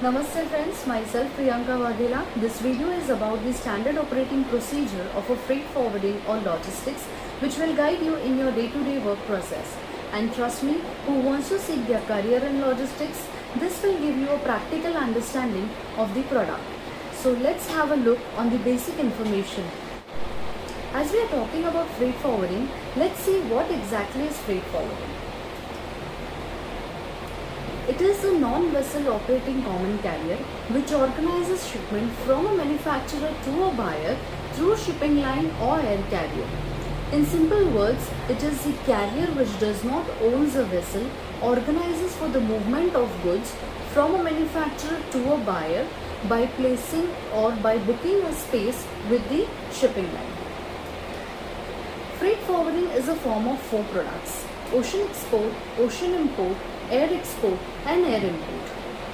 Namaste friends, myself Priyanka Waghela. This video is about the standard operating procedure of a freight forwarding or logistics which will guide you in your day-to-day work process. And trust me, who wants to seek their career in logistics, this will give you a practical understanding of the product. So let's have a look on the basic information. As we are talking about freight forwarding, let's see what exactly is freight forwarding. It is a non-vessel operating common carrier which organizes shipment from a manufacturer to a buyer through shipping line or air carrier. In simple words, it is the carrier which does not own a vessel, organizes for the movement of goods from a manufacturer to a buyer by placing or by booking a space with the shipping line. Freight forwarding is a form of four products: ocean export, ocean import, air export and air import.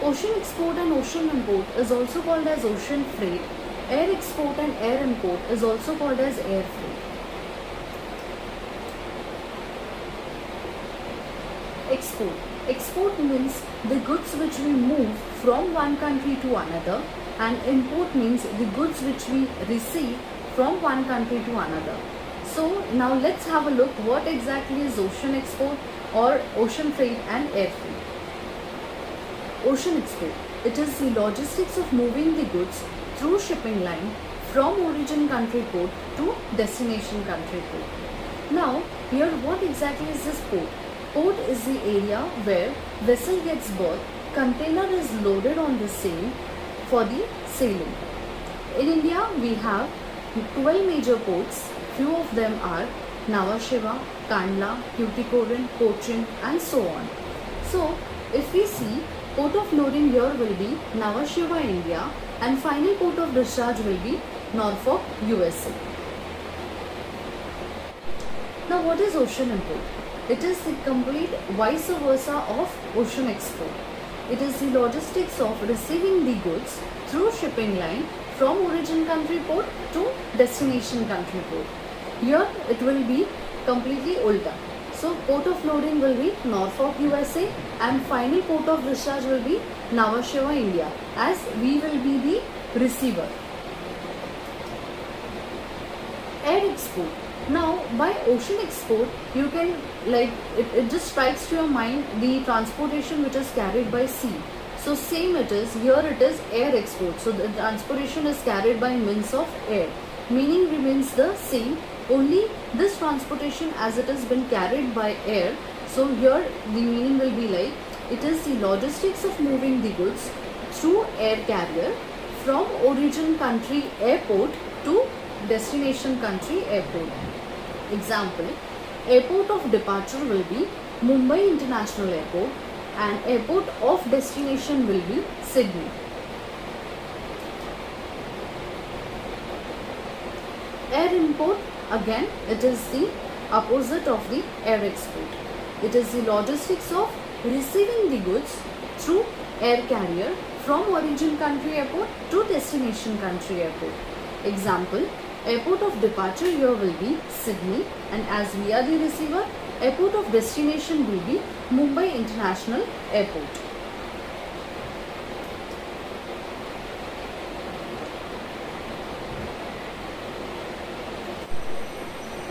Ocean export and ocean import is also called as ocean freight. Air export and air import is also called as air freight. Export. Export means the goods which we move from one country to another, and import means the goods which we receive from one country to another. So now let's have a look what exactly is ocean export or ocean freight and air freight. Ocean export. It is the logistics of moving the goods through shipping line from origin country port to destination country port. Now here what exactly is this port? Port is the area where vessel gets berthed, container is loaded on the same for the sailing. In India we have 12 major ports. Few of them are Nhava Sheva, Kandla, Tuticorin, Cochin and so on. So if we see, port of loading here will be Nhava Sheva, India, and final port of discharge will be Norfolk, USA. Now what is ocean import? It is the complete vice versa of ocean export. It is the logistics of receiving the goods through shipping line from origin country port to destination country port. Here it will be completely ulta. So port of loading will be Norfolk, USA, and final port of discharge will be Nhava Sheva, India, as we will be the receiver. Air export. Now by ocean export you can it just strikes to your mind the transportation which is carried by sea. So same it is, here it is air export. So the transportation is carried by means of air. Meaning remains the same, only this transportation as it has been carried by air. So here the meaning will be like, it is the logistics of moving the goods through air carrier from origin country airport to destination country airport. Example, airport of departure will be Mumbai International Airport and airport of destination will be Sydney. Air import, again it is the opposite of the air export. It is the logistics of receiving the goods through air carrier from origin country airport to destination country airport. Example, airport of departure here will be Sydney, and as we are the receiver, airport of destination will be Mumbai International Airport.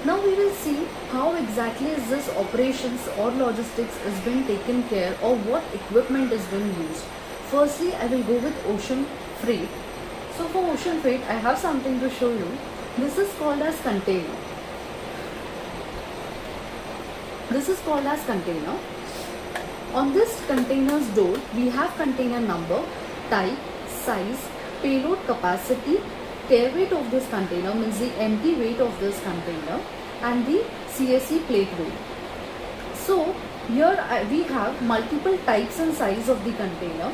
Now we will see how exactly is this operations or logistics is being taken care or what equipment is being used. Firstly, I will go with ocean freight. So for ocean freight, I have something to show you. This is called as container. This is called as container. On this container's door, we have container number, type, size, payload capacity, care weight of this container means the empty weight of this container, and the CSE plate weight. So here we have multiple types and size of the container,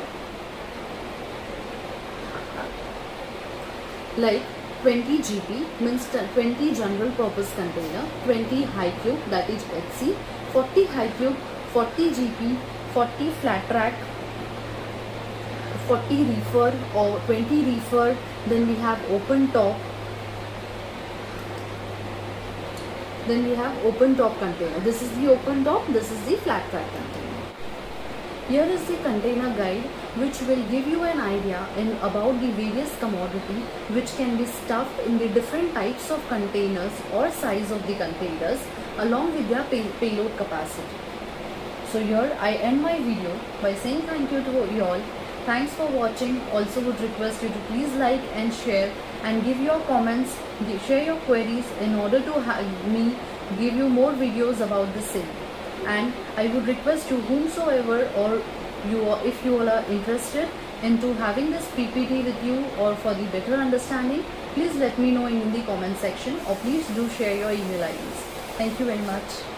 like 20 GP means 20 general purpose container, 20 high cube that is HC, 40 high cube, 40 GP, 40 flat rack, 40 reefer or 20 reefer. Then we have open top. Then we have open top container. This is the open top, this is the flat rack container. Here is the container guide which will give you an idea about the various commodity which can be stuffed in the different types of containers or size of the containers along with their payload capacity. So here I end my video by saying thank you to you all. Thanks for watching. Also would request you to please like and share and give your comments, share your queries in order to have me give you more videos about the same. And I would request you whomsoever or if you all are interested into having this PPT with you or for the better understanding, please let me know in the comment section or please do share your email IDs. Thank you very much.